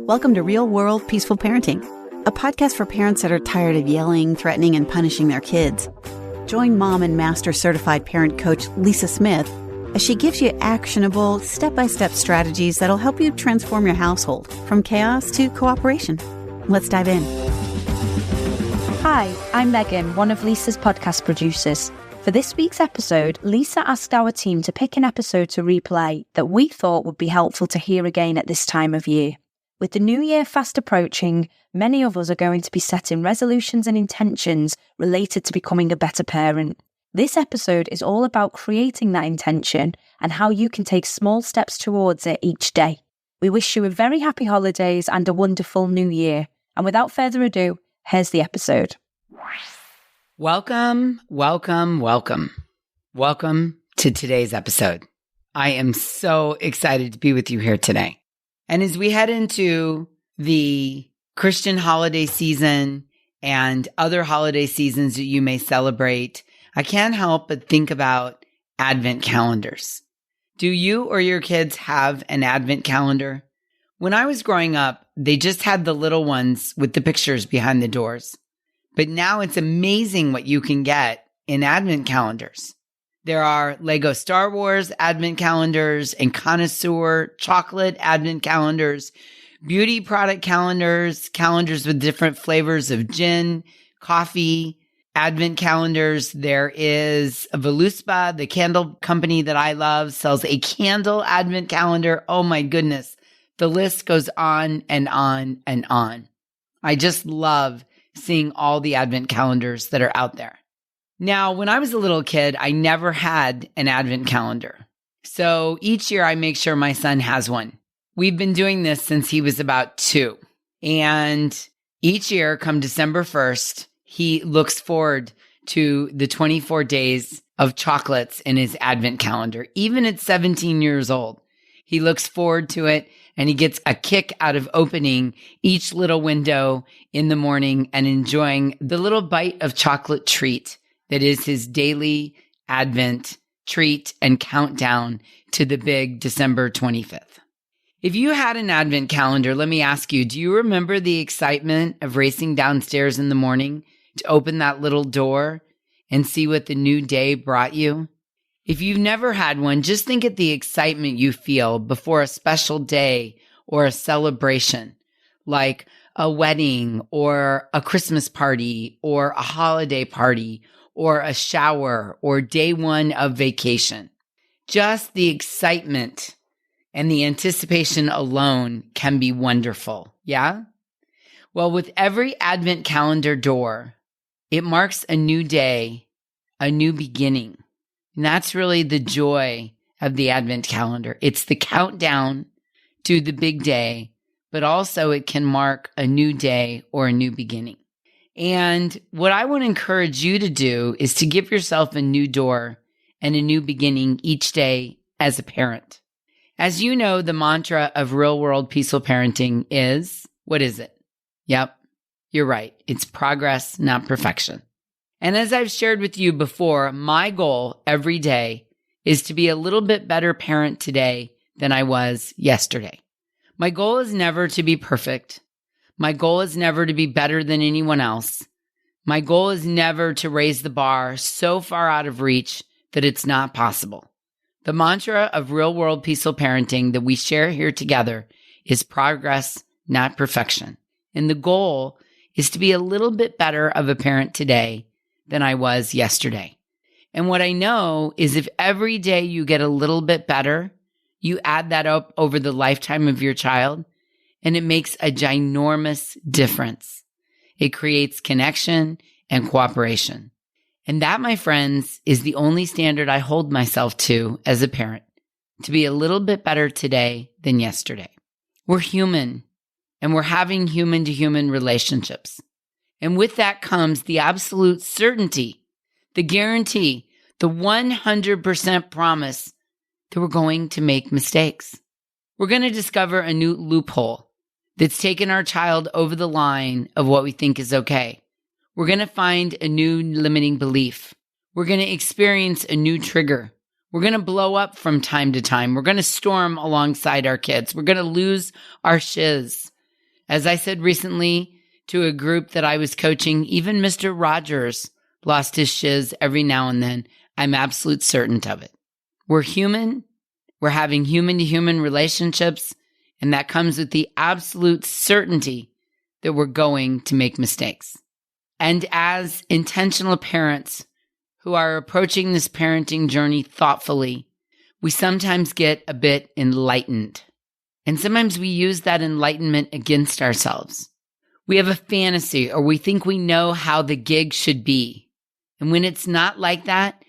Welcome to Real World Peaceful Parenting, a podcast for parents that are tired of yelling, threatening, and punishing their kids. Join mom and master certified parent coach Lisa Smith as she gives you actionable, step-by-step strategies that'll help you transform your household from chaos to cooperation. Let's dive in. Hi, I'm Megan, one of Lisa's podcast producers. For this week's episode, Lisa asked our team to pick an episode to replay that we thought would be helpful to hear again at this time of year. With the new year fast approaching, many of us are going to be setting resolutions and intentions related to becoming a better parent. This episode is all about creating that intention and how you can take small steps towards it each day. We wish you a very happy holidays and a wonderful new year. And without further ado, here's the episode. Welcome to today's episode. I am so excited to be with you here today. And as we head into the Christian holiday season and other holiday seasons that you may celebrate, I can't help but think about Advent calendars. Do you or your kids have an Advent calendar? When I was growing up, they just had the little ones with the pictures behind the doors. But now it's amazing what you can get in Advent calendars. There are Lego Star Wars Advent calendars and connoisseur chocolate Advent calendars, beauty product calendars, calendars with different flavors of gin, coffee, Advent calendars. There is Voluspa, the candle company that I love, sells a candle Advent calendar. Oh my goodness. The list goes on and on and on. I just love seeing all the Advent calendars that are out there. Now, when I was a little kid, I never had an Advent calendar. So each year I make sure my son has one. We've been doing this since he was about 2. And each year, come December 1st, he looks forward to the 24 days of chocolates in his Advent calendar. Even at 17 years old, he looks forward to it and he gets a kick out of opening each little window in the morning and enjoying the little bite of chocolate treat that is his daily Advent treat and countdown to the big December 25th. If you had an Advent calendar, let me ask you, do you remember the excitement of racing downstairs in the morning to open that little door and see what the new day brought you? If you've never had one, just think of the excitement you feel before a special day or a celebration, like a wedding or a Christmas party or a holiday party or a shower, or day one of vacation. Just the excitement and the anticipation alone can be wonderful, yeah? Well, with every Advent calendar door, it marks a new day, a new beginning. And that's really the joy of the Advent calendar. It's the countdown to the big day, but also it can mark a new day or a new beginning. And what I want to encourage you to do is to give yourself a new door and a new beginning each day as a parent. As you know, the mantra of Real World Peaceful Parenting is, what is it? Yep, you're right. It's progress, not perfection. And as I've shared with you before, my goal every day is to be a little bit better parent today than I was yesterday. My goal is never to be perfect. My goal is never to be better than anyone else. My goal is never to raise the bar so far out of reach that it's not possible. The mantra of Real World Peaceful Parenting that we share here together is progress, not perfection. And the goal is to be a little bit better of a parent today than I was yesterday. And what I know is if every day you get a little bit better, you add that up over the lifetime of your child, and it makes a ginormous difference. It creates connection and cooperation. And that, my friends, is the only standard I hold myself to as a parent, to be a little bit better today than yesterday. We're human, and we're having human-to-human relationships. And with that comes the absolute certainty, the guarantee, the 100% promise that we're going to make mistakes. We're going to discover a new loophole that's taken our child over the line of what we think is okay. We're going to find a new limiting belief. We're going to experience a new trigger. We're going to blow up from time to time. We're going to storm alongside our kids. We're going to lose our shiz. As I said recently to a group that I was coaching, even Mr. Rogers lost his shiz every now and then. I'm absolute certain of it. We're human. We're having human-to-human relationships, and that comes with the absolute certainty that we're going to make mistakes. And as intentional parents who are approaching this parenting journey thoughtfully, we sometimes get a bit enlightened. And sometimes we use that enlightenment against ourselves. We have a fantasy, or we think we know how the gig should be. And when it's not like that,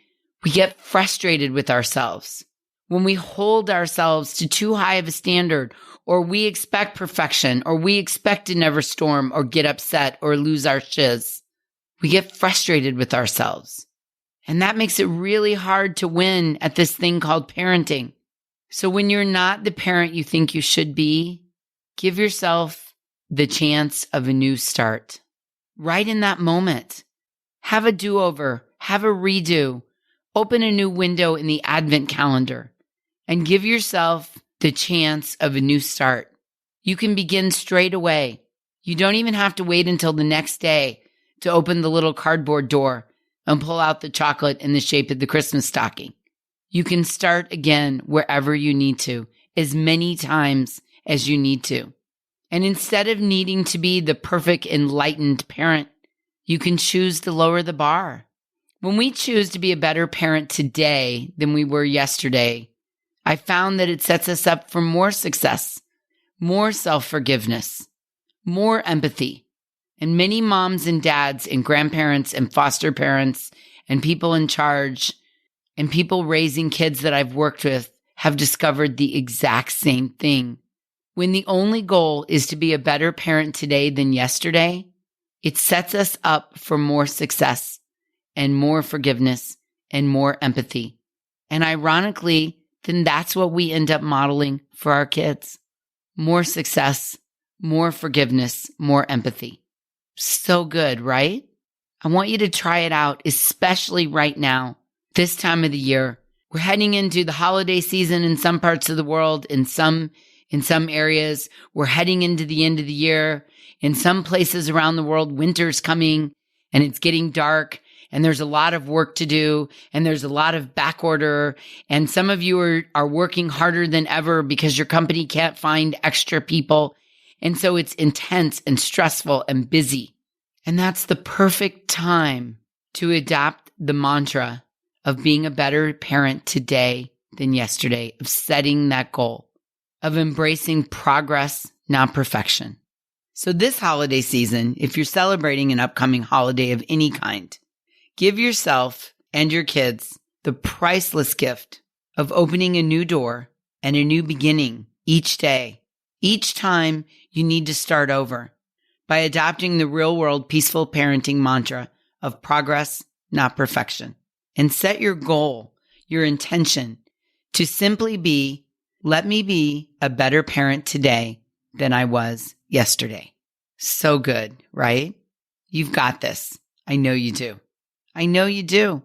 we get frustrated with ourselves. When we hold ourselves to too high of a standard, or we expect perfection, or we expect to never storm or get upset or lose our shiz, we get frustrated with ourselves. And that makes it really hard to win at this thing called parenting. So when you're not the parent you think you should be, give yourself the chance of a new start. Right in that moment, have a do-over, have a redo, open a new window in the Advent calendar, and give yourself the chance of a new start. You can begin straight away. You don't even have to wait until the next day to open the little cardboard door and pull out the chocolate in the shape of the Christmas stocking. You can start again wherever you need to, as many times as you need to. And instead of needing to be the perfect enlightened parent, you can choose to lower the bar. When we choose to be a better parent today than we were yesterday, I found that it sets us up for more success, more self-forgiveness, more empathy. And many moms and dads and grandparents and foster parents and people in charge and people raising kids that I've worked with have discovered the exact same thing. When the only goal is to be a better parent today than yesterday, it sets us up for more success and more forgiveness and more empathy. And ironically, then that's what we end up modeling for our kids. More success, more forgiveness, more empathy. So good, right? I want you to try it out, especially right now, this time of the year. We're heading into the holiday season in some parts of the world, in some areas. We're heading into the end of the year. In some places around the world, winter's coming and it's getting dark and there's a lot of work to do and there's a lot of back order. And some of you are working harder than ever because your company can't find extra people. And so it's intense and stressful and busy. And that's the perfect time to adopt the mantra of being a better parent today than yesterday, of setting that goal, of embracing progress, not perfection. So this holiday season, if you're celebrating an upcoming holiday of any kind, give yourself and your kids the priceless gift of opening a new door and a new beginning each day. Each time you need to start over by adopting the real-world peaceful parenting mantra of progress, not perfection. And set your goal, your intention, to simply be, let me be a better parent today than I was yesterday. So good, right? You've got this. I know you do. I know you do.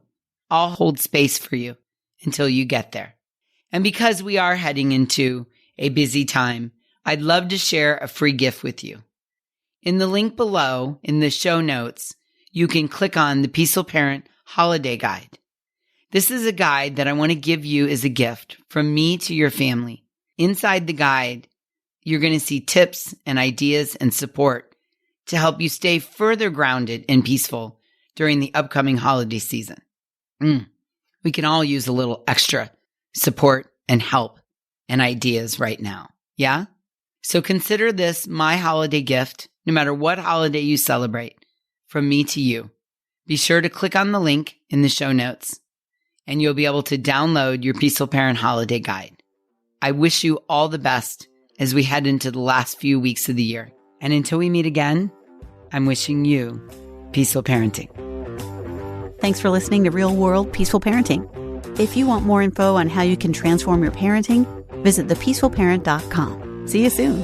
I'll hold space for you until you get there. And because we are heading into a busy time, I'd love to share a free gift with you. In the link below, in the show notes, you can click on the Peaceful Parent Holiday Guide. This is a guide that I want to give you as a gift from me to your family. Inside the guide, you're going to see tips and ideas and support to help you stay further grounded and peaceful during the upcoming holiday season. We can all use a little extra support and help and ideas right now. Yeah? So consider this my holiday gift, no matter what holiday you celebrate, from me to you. Be sure to click on the link in the show notes, and you'll be able to download your Peaceful Parent Holiday Guide. I wish you all the best as we head into the last few weeks of the year. And until we meet again, I'm wishing you peaceful parenting. Thanks for listening to Real World Peaceful Parenting. If you want more info on how you can transform your parenting, visit thepeacefulparent.com. See you soon.